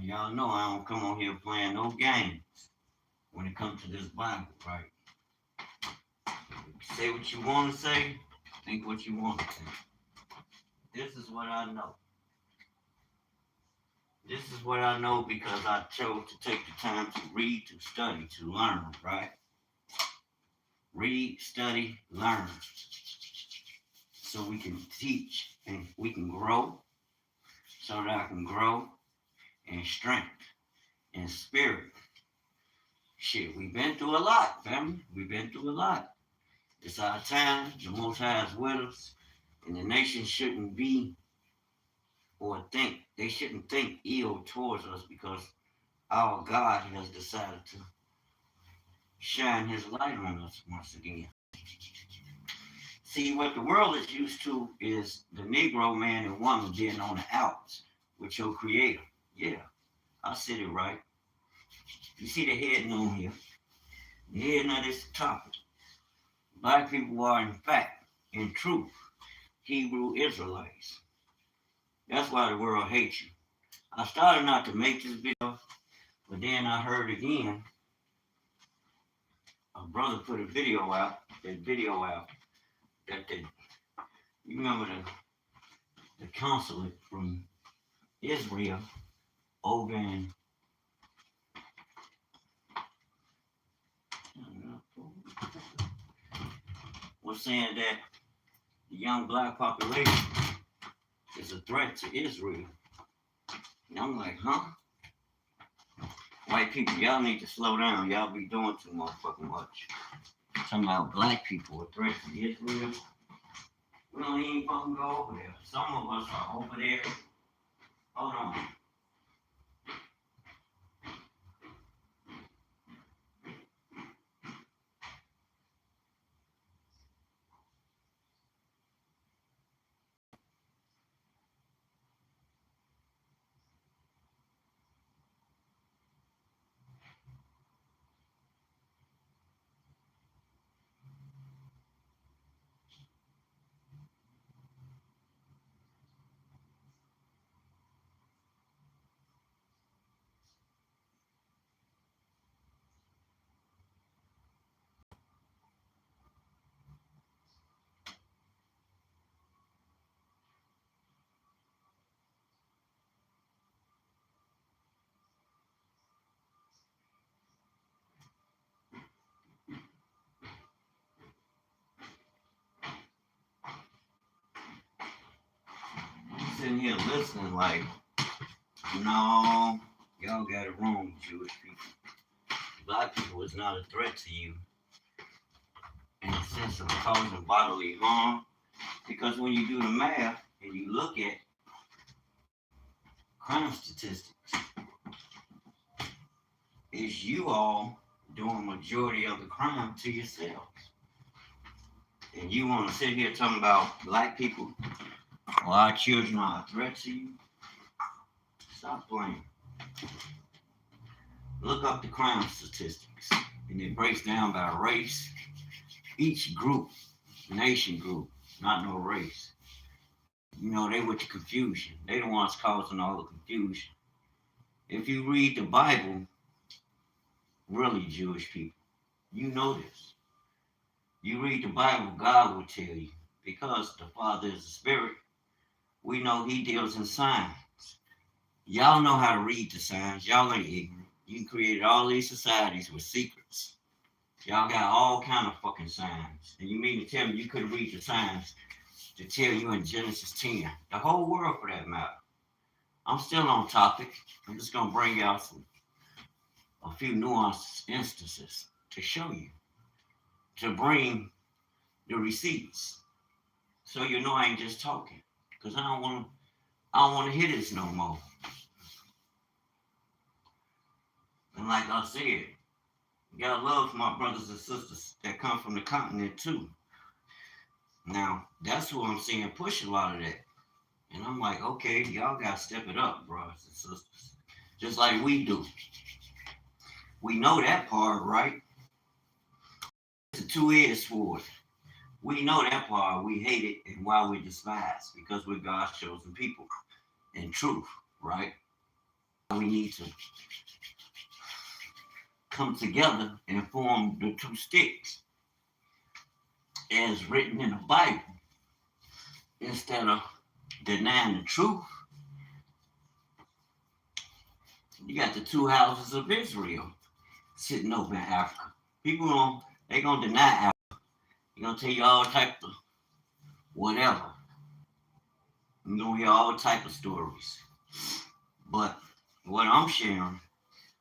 Y'all know I don't come on here playing no games when it comes to this Bible, right? Say what you want to say, think what you want to think. This is what I know. This is what I know because I chose to take the time to read, to study, to learn, right? Read, study, learn. So we can teach and we can grow. So that I can grow in strength and spirit. Shit, we've been through a lot, family. We've been through a lot. It's our time. The Most High is with us. And the nation shouldn't be or think, they shouldn't think ill towards us because our God has decided to shine his light on us once again. See, what the world is used to is the Negro man and woman being on the outs with your creator. Yeah, I said it right. You see the heading on here. The heading of this topic. Black people are in fact, in truth, Hebrew Israelites. That's why the world hates you. I started not to make this video, but then I heard again, a brother put a video out, that you remember the consulate from Israel over in was saying that the young black population is a threat to Israel. And I'm like, huh? White people, y'all need to slow down. Y'all be doing too motherfucking much. Talking about black people a threat to Israel. We don't even fucking go over there. Some of us are over there. Hold on. I'm sitting here listening like, no, y'all got it wrong, Jewish people. Black people is not a threat to you in the sense of causing bodily harm. Because when you do the math and you look at crime statistics, it's you all doing majority of the crime to yourselves. And you want to sit here talking about black people or our children are a threat to you? Stop playing. Look up the crime statistics, and it breaks down by race. Each group, nation group, not no race. You know, they with the confusion. They the ones causing all the confusion. If you read the Bible, really Jewish people, you know this. You read the Bible, God will tell you. Because the Father is the Spirit, we know he deals in signs. Y'all know how to read the signs. Y'all ain't ignorant. You created all these societies with secrets. Y'all got all kind of fucking signs. And you mean to tell me you couldn't read the signs to tell you in Genesis 10? The whole world for that matter. I'm still on topic. I'm just going to bring out a few nuanced instances to show you. To bring the receipts. So you know I ain't just talking. Because I don't want to hear this no more. And like I said, you got love for my brothers and sisters that come from the continent too. Now, that's who I'm seeing push a lot of that. And I'm like, okay, y'all got to step it up, brothers and sisters. Just like we do. We know that part, right? It's a two-edged sword. We know that part. We hate it and why we despise. Because we're God's chosen people. In truth, right? we need to come together and form the two sticks as written in the Bible instead of denying the truth. You got the two houses of Israel sitting over in Africa. People they gonna deny Africa. They're gonna tell you all types of whatever. You're gonna hear all type of stories. But what I'm sharing,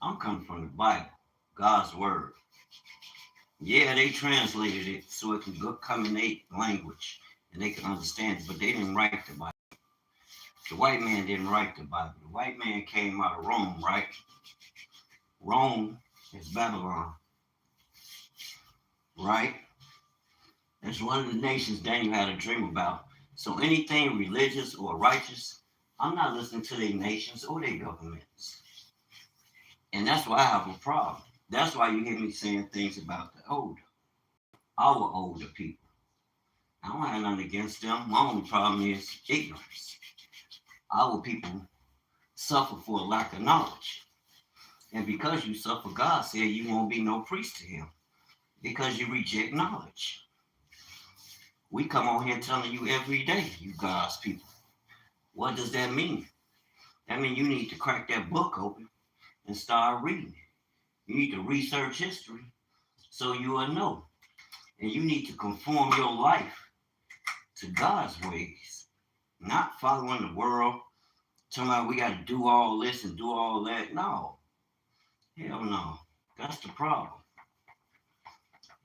I'm coming from the Bible, God's word. Yeah, they translated it so it can come in their language and they can understand it, but they didn't write the Bible. The white man didn't write the Bible. The white man came out of Rome, right? Rome is Babylon, right? That's one of the nations Daniel had a dream about. So anything religious or righteous, I'm not listening to their nations or their governments. And that's why I have a problem. That's why you hear me saying things about the our older people. I don't have nothing against them. My only problem is ignorance. Our people suffer for a lack of knowledge. And because you suffer, God said you won't be no priest to him because you reject knowledge. We come on here telling you every day, you God's people. What does that mean? That means you need to crack that book open and start reading it. You need to research history so you will know. And you need to conform your life to God's ways, not following the world, telling me we got to do all this and do all that. No. Hell no. That's the problem.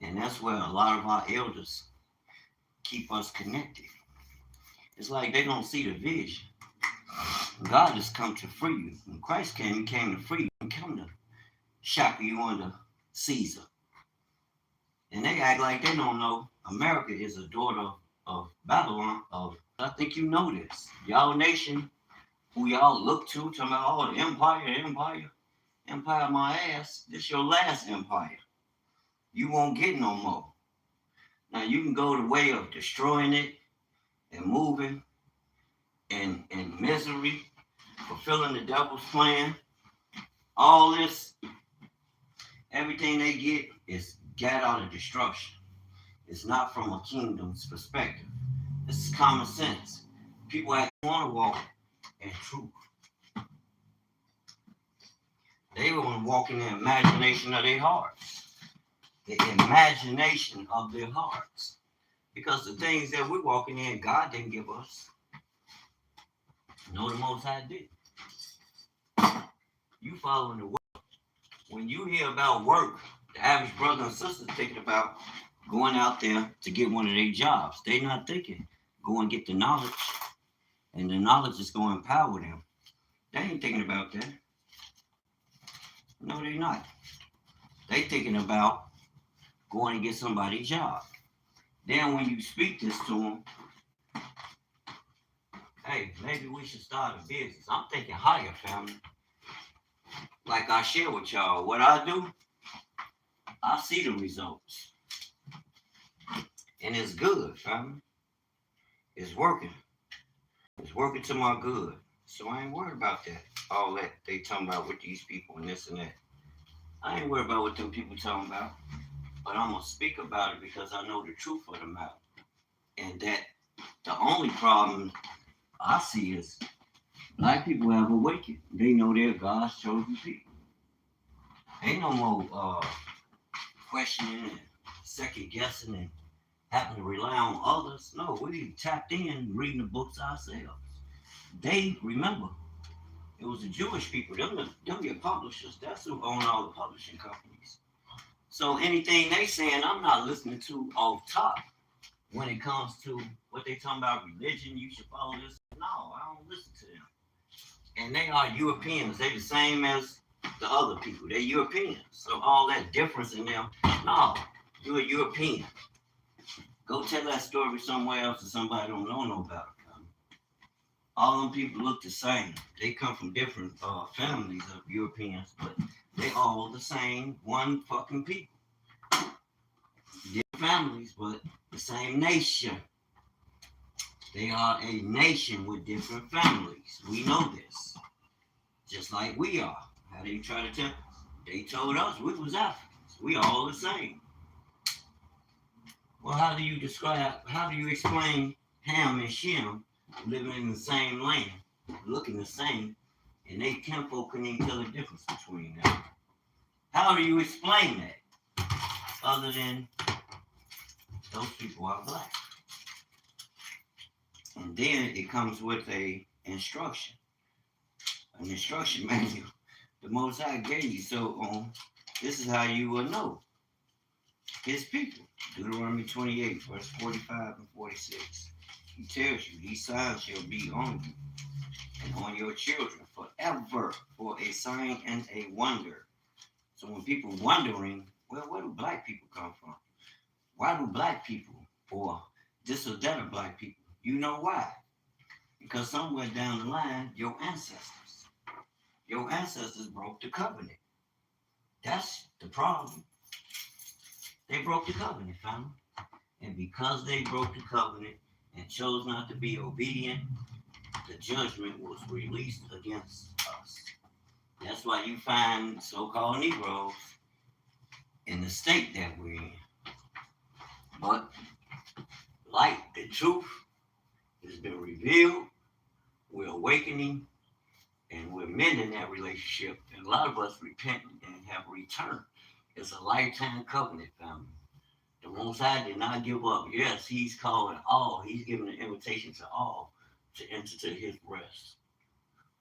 And that's where a lot of our elders keep us connected. It's like they don't see the vision. God has come to free you. When Christ came, he came to free you. He came to shackle you under Caesar. And they act like they don't know America is a daughter of Babylon. I think you know this. Y'all nation, who y'all look to, talking about, oh, the empire my ass. This your last empire. You won't get no more. Now you can go the way of destroying it and moving and misery, fulfilling the devil's plan. All this, everything they get is get out of destruction. It's not from a kingdom's perspective. This is common sense. People actually want to walk in truth. They want to walk in the imagination of their hearts. The imagination of their hearts. Because the things that we're walking in, God didn't give us. No, the Most High did. You following the work. When you hear about work, the average brother and sister thinking about going out there to get one of their jobs. They're not thinking, go and get the knowledge. And the knowledge is going to empower them. They ain't thinking about that. No, they're not. They thinking about going to get somebody's job. Then when you speak this to them, hey, maybe we should start a business. I'm thinking higher, family. Like I share with y'all, what I do, I see the results. And it's good, family. It's working. It's working to my good. So I ain't worried about that. All that they talking about with these people and this and that. I ain't worried about what them people talking about. But I'm going to speak about it because I know the truth of the matter. And that the only problem I see is black people have awakened. They know they're God's chosen people. Ain't no more questioning and second guessing and having to rely on others. No, we tapped in reading the books ourselves. They remember it was the Jewish people, them your publishers. That's who own all the publishing companies. So anything they saying, I'm not listening to off top. When it comes to what they talking about religion, you should follow this. No, I don't listen to them. And they are Europeans. They the same as the other people. They're Europeans. So all that difference in them, no, you're a European. Go tell that story somewhere else to somebody don't know about it. All them people look the same. They come from different families of Europeans, but they all the same, one fucking people. Different families, but the same nation. They are a nation with different families. We know this. just like we are. How do you try to tell? They told us we was Africans. We all the same. Well, how do you explain Ham and Shem living in the same land, looking the same, and they kinfolk couldn't even tell the difference between them? How do you explain that? Other than those people are black. And then it comes with an instruction manual. The Most High gave you. So this is how you will know his people. Deuteronomy 28, verse 45 and 46. He tells you, these signs shall be on you and on your children forever for a sign and a wonder. So when people wondering, well, where do black people come from? Why do black people, or this or that of black people? You know why? Because somewhere down the line, your ancestors broke the covenant. That's the problem. They broke the covenant, family. And because they broke the covenant and chose not to be obedient, the judgment was released against us. That's why you find so-called Negroes in the state that we're in. But like the truth has been revealed, we're awakening and we're mending that relationship. And a lot of us repent and have returned. It's a lifetime covenant, family. The Most High did not give up. Yes, he's calling all. He's giving an invitation to all to enter to his rest.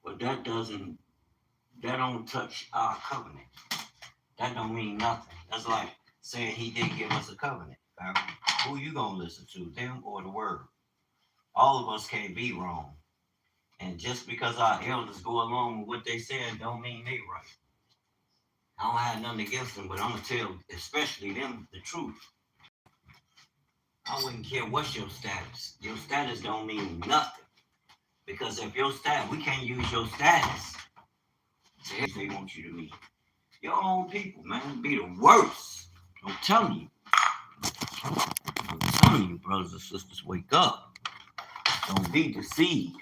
But that don't touch our covenant. That don't mean nothing. That's like saying he didn't give us a covenant. Who you gonna listen to, them or the word? All of us can't be wrong. And just because our elders go along with what they said don't mean they right. I don't have nothing against them, but I'm gonna tell especially them the truth. I wouldn't care what's your status. Your status don't mean nothing. Because if your status, we can't use your status to help they want you to meet. Your own people, man, be the worst. I'm telling you. I'm telling you, brothers and sisters, wake up. Don't be deceived.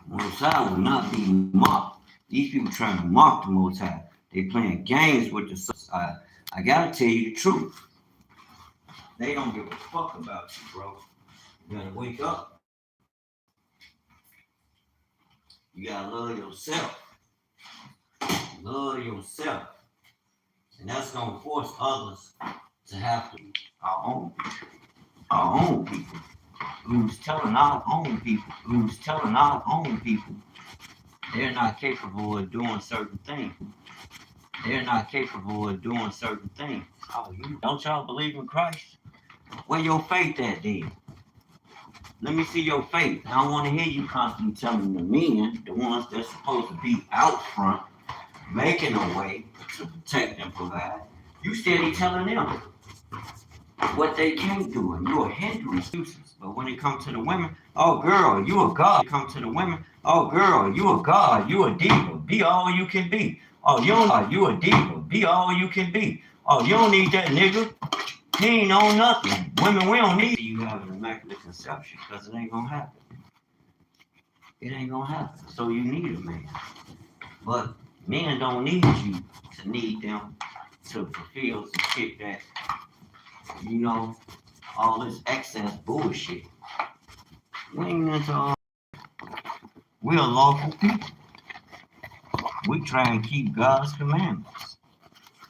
Most High will not be mocked. These people trying to mock the Most High. They playing games with the I gotta tell you the truth. They don't give a fuck about you, bro. You gotta wake up. You gotta love yourself. Love yourself. And that's gonna force others to have to be our own people. Who's telling our own people they're not capable of doing certain things. Oh, don't y'all believe in Christ? Where your faith at then? Let me see your faith. I don't want to hear you constantly telling the men, the ones that's supposed to be out front, making a way to protect and provide. You steady telling them what they can't do, and you're hindering excuses. But when it comes to the women, oh girl, you a god. Oh girl, you a god, you a diva, be all you can be. Oh, you a diva, be all you can be. Oh, you don't need that nigga. He ain't on nothing. Women, we don't need you have an immaculate conception, because it ain't gonna happen. So you need a man. But men don't need you to need them to fulfill some shit that, all this excess bullshit. We ain't into all. We're lawful people. We try and keep God's commandments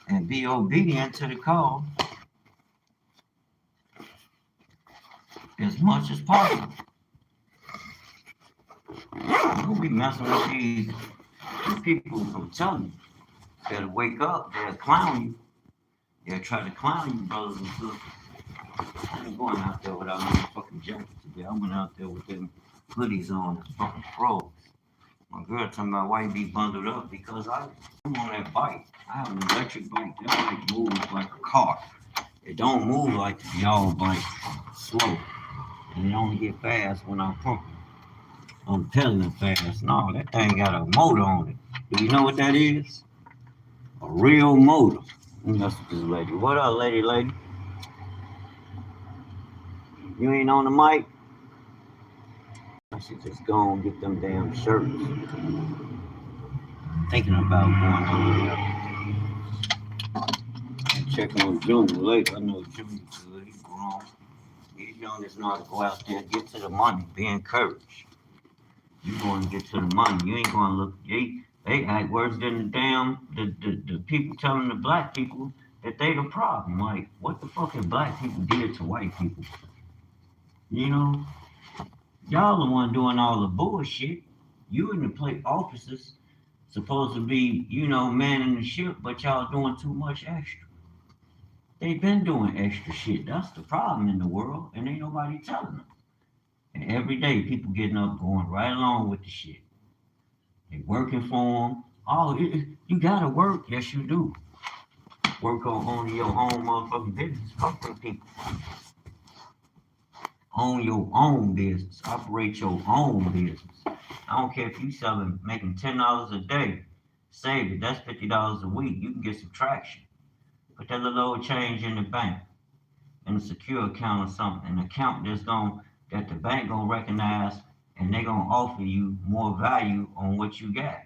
and be obedient to the call as much as possible. Don't be messing with these people. I'm telling you, better wake up. They'll clown you. They'll try to clown you, brothers and sisters. I ain't going out there without no fucking jacket today. I went out there with them hoodies on and fucking froze. My girl talking about why you be bundled up, because I'm on that bike. I have an electric bike. That bike moves like a car. It don't move like y'all bike, slow. And it only get fast when I'm pumping. I'm pedaling fast. No, that thing got a motor on it. Do you know what that is? A real motor. Let me mess with this lady. What up, lady? You ain't on the mic? should just go and get them damn shirts. Thinking about going over there and checking on Junior later. I know Junior's good. He's grown. These youngest know how to go out there, get to the money, be encouraged. You going to get to the money. You ain't going to look. They act worse than the people telling the black people that they the problem. Like, what the fuck have black people did to white people? You know, y'all the one doing all the bullshit. You in the plate officers supposed to be, manning the ship, but y'all doing too much extra. They been doing extra shit. That's the problem in the world, and ain't nobody telling them. And every day, people getting up, going right along with the shit. They working for them. Oh, you gotta work. Yes, you do. Work on your own motherfucking business. Fuck them people. Own your own business. Operate your own business. I don't care if you making $10 a day. Save it. That's $50 a week. You can get some traction. Put that little old change in the bank, in a secure account or something, an account that the bank gonna recognize, and they gonna offer you more value on what you got.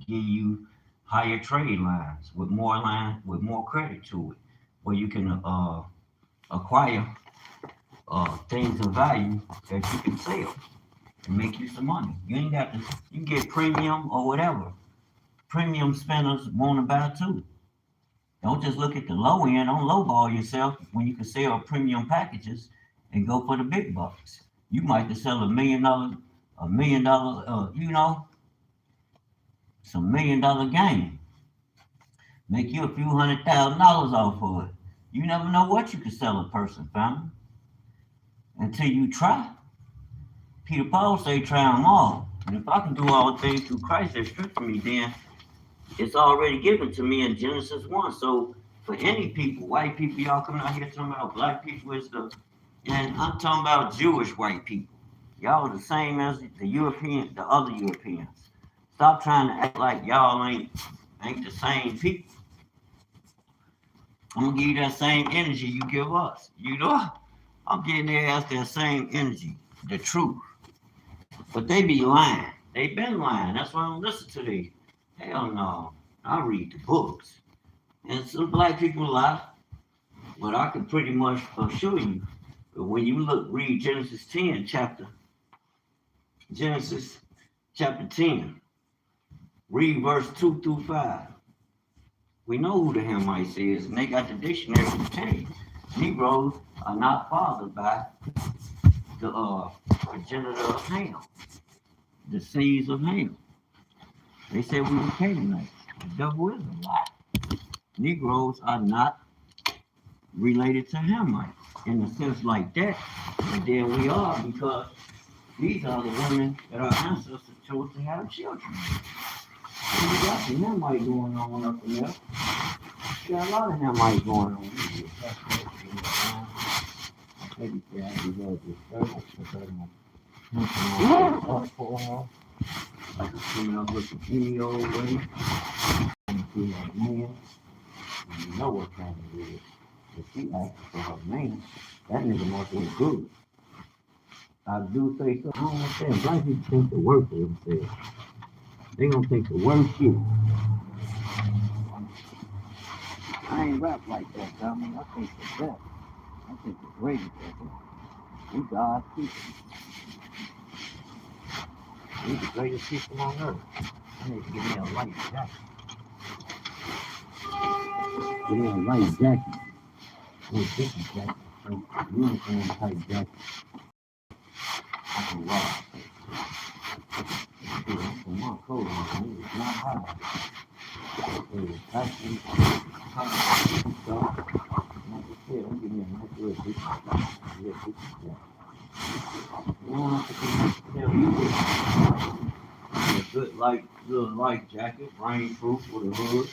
Give you higher trade lines with more credit to it, where you can acquire things of value that you can sell and make you some money. You ain't got to. You get premium or whatever. Premium spenders want to buy too. Don't just look at the low end. Don't lowball yourself when you can sell premium packages and go for the big bucks. You might just sell $1 million, some $1 million game. Make you a few $100,000 off of it. You never know what you can sell a person, family, until you try. Peter Paul say, try them all. And if I can do all things through Christ that strengthens me, then it's already given to me in Genesis 1. So for any people, white people, y'all coming out here talking about black people and I'm talking about Jewish white people. Y'all are the same as the other Europeans. Stop trying to act like y'all ain't the same people. I'm gonna give you that same energy you give us. I'm getting their ass that same energy, the truth. But they be lying. They been lying. That's why I don't listen to these. Hell no. I read the books. And some black people lie. But I can pretty much assure you that when you read Genesis chapter 10, read verse 2 through 5. We know who the Hamites is, and they got the dictionary to tell you. Negroes are not fathered by the progenitor of Ham, the seeds of Ham. They said we were Canaanites. The devil is a lie. Negroes are not related to Hamites in a sense like that. But then we are, because these are the women that our ancestors chose to have children with. And we got some Hamite going on up in there. We got a lot of Hamite going on. Maybe like coming up with any old way. And she like, man, you know what kind of it is. If she asks for her man, that nigga must be good. I do say so. I don't understand. Black people think the worst of themselves. They gonna think the worst shit. I ain't rap like that, I mean, I think the best. I think the greatest ever. We God's people. We the greatest people on earth. I need to give me a light jacket. Give me a light jacket. No different jacket. So uniform type jacket. I can rock. For my coat on, it's not hot. It's actually stuff. Like I said, I'm giving you a nice little jacket. You don't have to tell you a good little light jacket, rainproof with a hood.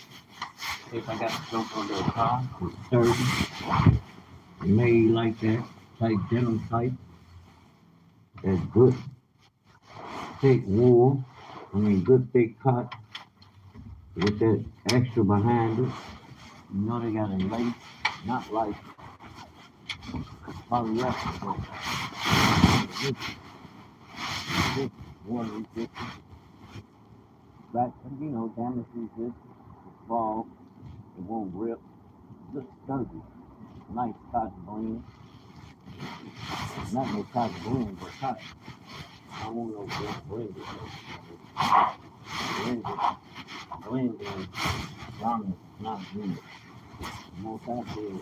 In case I got to jump under a car, it's sturdy, made like that, type denim type. That's good. Thick wool, good thick cut with that extra behind it. You know they got a lace, not like polyester, but resistant, water resistant, damage resistant, it's fall, it won't rip, just sturdy, nice cotton blend, not no cotton blend, but cotton. I want no blended, blended garments, not blended. The Most High said,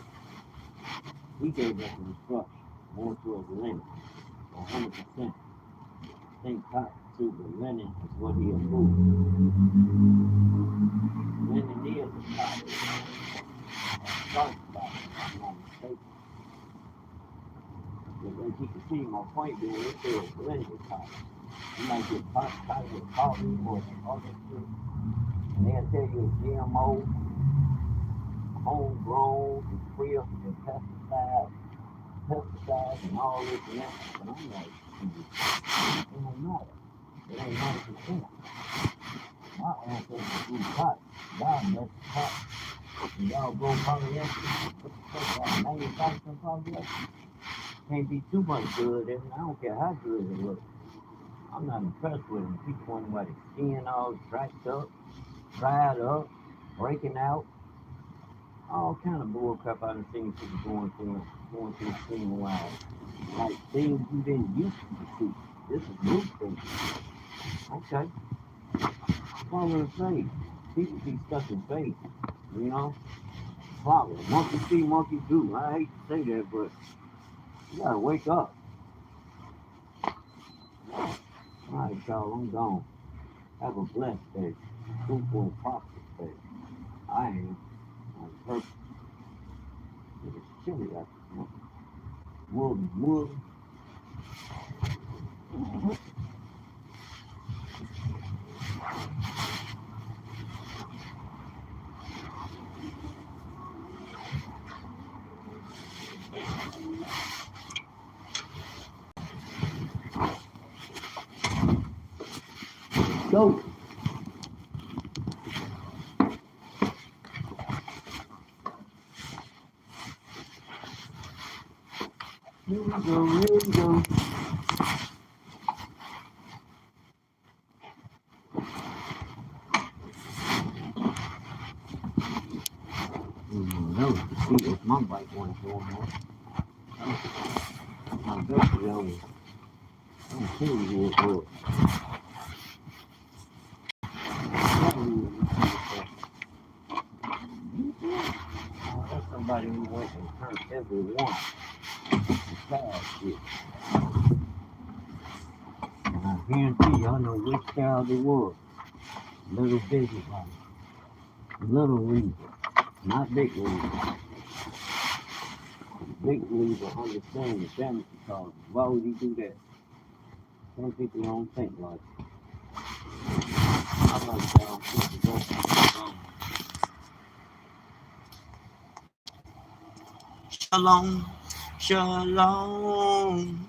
he gave us an instruction, more towards linen, 100%. Think cotton too, but linen is what he approved. Linen is a cotton. Soft cotton, if I'm not mistaken. But as you can see, my point being, it says blended cotton. You might get cotton with coffee or some other shit. And they'll tell you it's GMO, homegrown, and free of pesticides and all this and that. But I'm like, it don't matter. It ain't 100%. My ancestors grew cotton. God bless the cotton. And y'all grow polyester. What the fuck, y'all manufacturing polyester? Can't be too much good in it. I don't care how good it looks. I'm not impressed with it. People wonder why their skin all tracked up, dried up, breaking out. All kind of bull crap I've seen people going through skin wild. Like things you didn't used to see. This is new things. Okay. Follow the faith. People be stuck in faith. Follow. Monkey see, monkey do. I hate to say that, but you gotta wake up. All right, y'all, I'm gone. Have a blessed day. Fruitful and prosperous day. I am on purpose. It's chilly out there. Wood. Go. Here we go. No, see, if my bike wants to go on, my best over. I'm telling you what it was. That's somebody who went and turned every one besides shit. And I guarantee y'all know which child it was. Little business owner. Little Weaver. Not Big Weaver. Big Weaver understand the damage he caused. Why would he do that? Some people don't think like it. I like y'all. Shalom. Shalom.